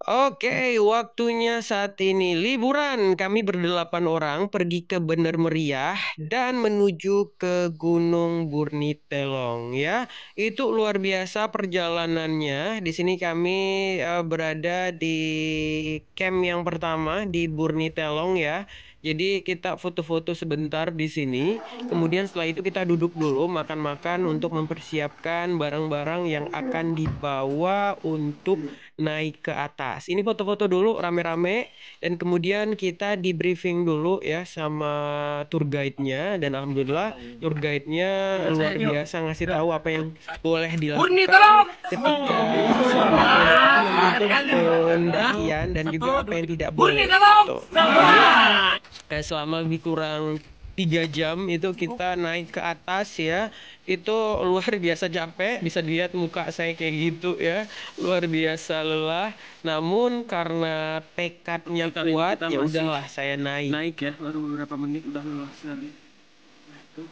Oke, waktunya saat ini liburan. Kami berdelapan orang pergi ke Bener Meriah dan menuju ke Gunung Burnitelong ya. Itu luar biasa perjalanannya. Di sini kami berada di camp yang pertama di Burnitelong ya. Jadi kita foto-foto sebentar di sini. Kemudian setelah itu kita duduk dulu makan-makan untuk mempersiapkan barang-barang yang akan dibawa untuk naik ke atas. Ini foto-foto dulu rame-rame dan kemudian kita di briefing dulu ya sama tour guide-nya dan alhamdulillah tour guide-nya luar biasa ngasih tahu apa yang boleh dilakukan ketika untuk pendakian dan juga apa yang tidak boleh. Gitu. Selama lebih kurang 3 jam itu kita naik ke atas ya, itu luar biasa capek, bisa dilihat muka saya kayak gitu ya, luar biasa lelah. Namun karena tekadnya kuat, ya udahlah saya naik. Naik ya, baru beberapa menit udah lelah sekali. Nah, itu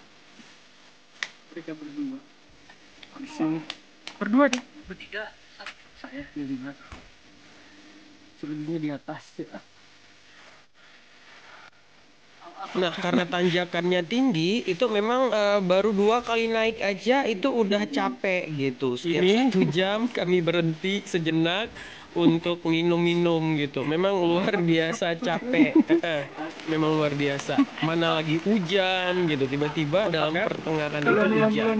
mereka berdua. Langsung berdua deh, bertiga. Saya di belakang. Selebihnya di atas ya. Nah, karena tanjakannya tinggi, itu memang baru 2 kali naik aja itu udah capek gitu. Setiap 1 jam kami berhenti sejenak untuk minum-minum gitu. Memang luar biasa capek. Memang luar biasa. Mana lagi hujan gitu, tiba-tiba dalam pertengahan itu hujan.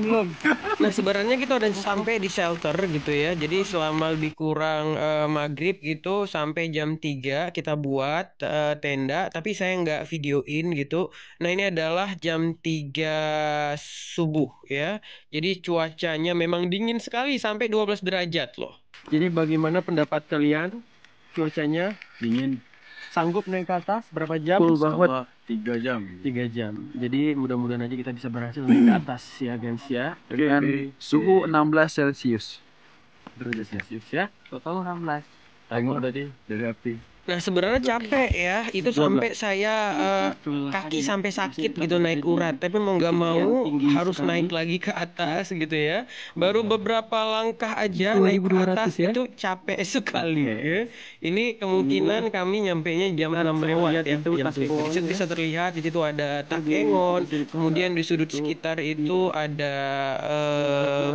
Nah, sebenarnya kita udah sampai di shelter gitu ya. Jadi selama lebih kurang maghrib gitu sampai jam 3 kita buat tenda, tapi saya nggak videoin gitu. Nah, ini adalah jam 3 subuh ya. Jadi cuacanya memang dingin sekali sampai 12 derajat loh. Jadi bagaimana pendapat kalian? Cuacanya Dingin, sanggup naik ke atas berapa jam? full banget. 3 jam. 3 jam. Jadi mudah-mudahan aja kita bisa berhasil naik ke atas ya guys ya. Dengan suhu 16 Celcius. Derajat Celcius ya. Total 16. Tengok tadi dari api. Nah, sebenarnya capek ya. Itu sampai saya kaki sampai sakit gitu naik urat. Tapi mau nggak mau harus naik lagi ke atas gitu ya. Baru beberapa langkah aja naik ke atas itu capek sekali. Ya. Ini kemungkinan kami nyampainya jam 6 lewat ya. Jam 7. Di situ bisa terlihat di situ ada Takengon. Kemudian di sudut sekitar itu ada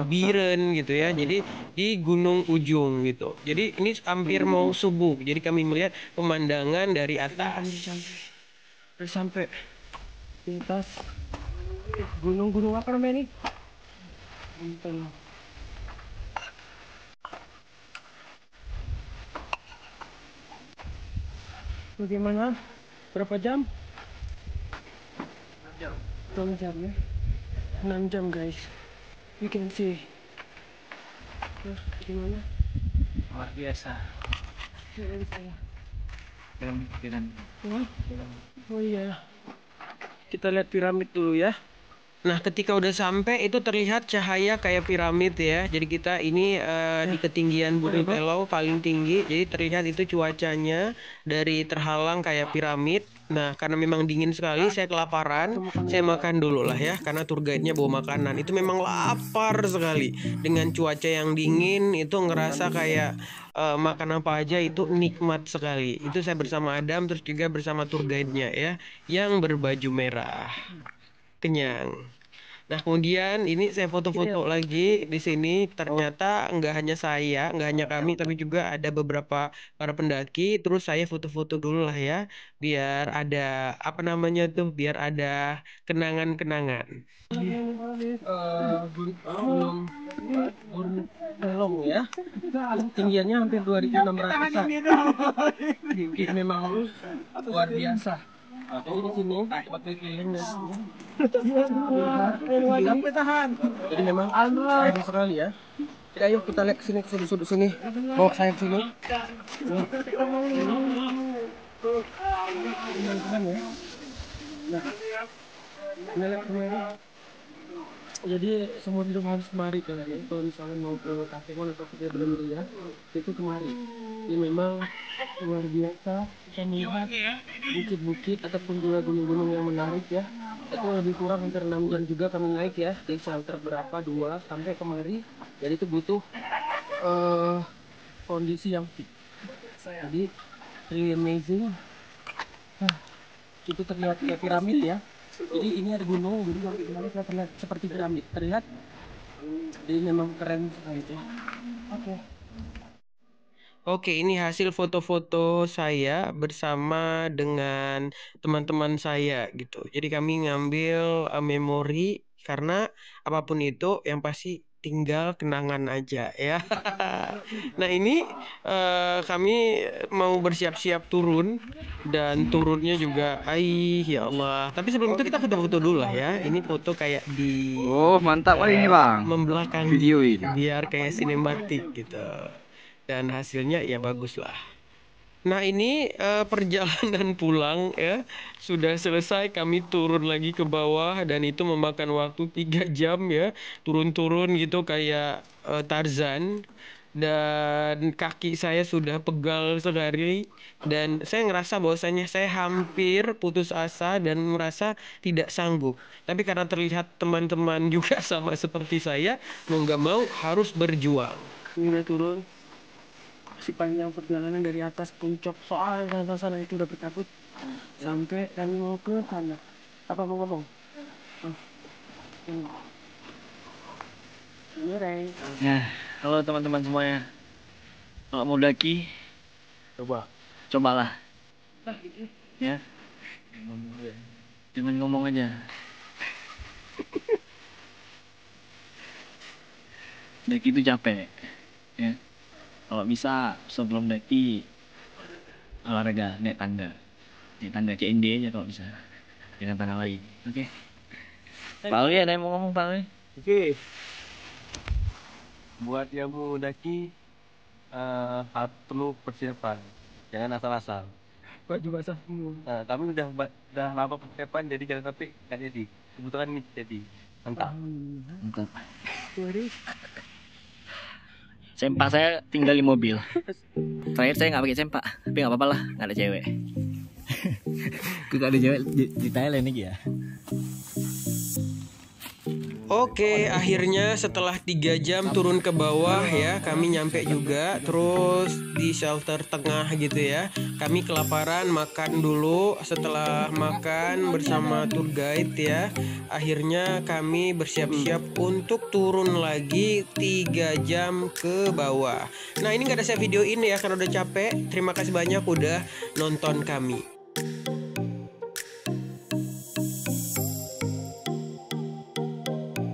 Biren gitu ya. Jadi di gunung ujung gitu. Jadi ini hampir mau subuh. Jadi kami melihat pemandangan dari atas. Terus sampai di atas gunung-gunung apa namanya ini? Bagaimana? Berapa jam? 6 jam ya. 6 jam guys. You can see. Terus gimana? Luar biasa. Dan Oh iya. Kita lihat piramid dulu ya. Nah, ketika udah sampai itu terlihat cahaya kayak piramid ya. Jadi kita ini di ketinggian Burnitelong paling tinggi. Jadi terlihat itu cuacanya dari terhalang kayak piramid. Nah, karena memang dingin sekali, saya kelaparan. Saya makan dulu lah ya, karena tour guide-nya bawa makanan. Itu memang lapar sekali. Dengan cuaca yang dingin, itu ngerasa kayak makan apa aja itu nikmat sekali. Itu saya bersama Adam, terus juga bersama tour guide-nya ya, yang berbaju merah. Kenyang. Nah, kemudian ini saya foto-foto lagi di sini. Ternyata nggak hanya saya, nggak hanya kami, tapi juga ada beberapa para pendaki. Terus saya foto-foto dulu lah ya, biar ada apa namanya tuh, biar ada kenangan-kenangan. Gunung Burnitelong ya, tinggiannya hampir 2.600-an. Tinggi memang luar biasa. Jadi di sini pakai keliling dan jadi memang keren sekali ya. Jadi ayo kita lihat sini ke sudut-sudut sini. Bawa saya ke sini. Keren ya. Nah, ini lihat kemari. Jadi semua hidup harus kemari kan ya. Kalau misalnya mau ke Takengon atau ke Bener ya, itu kemari. Ini memang luar biasa. Kita melihat bukit-bukit ataupun juga gunung-gunung yang menarik ya. Itu lebih kurang hampir 6 jam juga kami naik ya. Di shelter berapa 2 sampai kemari. Jadi itu butuh kondisi yang fit. Jadi really amazing. Itu terlihat kayak piramid ya. Jadi ini ada gunung, jadi kalau gimana terlihat seperti piramid terlihat. Jadi memang keren sekali itu. Oke. Oke, ini hasil foto-foto saya bersama dengan teman-teman saya gitu. Jadi kami ngambil memori karena apapun itu yang pasti tinggal kenangan aja ya. Nah, ini kami mau bersiap-siap turun dan turunnya juga, ya Allah. Tapi sebelum itu kita foto-foto dulu lah ya. Ini foto kayak di Oh, mantap kali ini, Bang. membelakangi Videoin. biar kayak sinematik gitu. Dan hasilnya ya bagus lah. Nah ini perjalanan pulang ya sudah selesai, kami turun lagi ke bawah dan itu memakan waktu 3 jam ya, turun-turun gitu kayak Tarzan, dan kaki saya sudah pegal sekali dan saya ngerasa bahwasanya saya hampir putus asa dan merasa tidak sanggup, tapi karena terlihat teman-teman juga sama seperti saya, mau nggak mau harus berjuang. Ini udah turun. Masih panjang perjalanan dari atas puncak soal sana itu udah berkabut sampai kami mau ke sana. Apa mau ngomong? Ini Ray. Nah, halo teman-teman semuanya. Kalau mau daki, cobalah. Ya, jangan ngomong aja. Daki itu capek. Ya, kalau bisa sebelum daki olahraga naik tangga CND aja kalau bisa. Jangan tangga lagi. Oke. Pak Alwi ada yang mau ngomong, Pak Alwi? Oke. Buat yang mau daki perlu persiapan. Jangan asal-asal. Baju basah semua. Nah, kami udah lama persiapan jadi jangan sampai nggak jadi. Kebetulan ini jadi. Mantap. Mantap. Sempak saya tinggal di mobil. Terakhir saya nggak pakai sempak, tapi nggak apa-apa lah, nggak ada cewek. Gue nggak ada cewek di Thailand nih ya. Oke, akhirnya setelah 3 jam turun ke bawah ya, kami nyampe juga. Terus di shelter tengah gitu ya, kami kelaparan, makan dulu. Setelah makan bersama tour guide ya, akhirnya kami bersiap-siap untuk turun lagi 3 jam ke bawah. Nah ini nggak ada saya videoin ya karena udah capek. Terima kasih banyak udah nonton kami.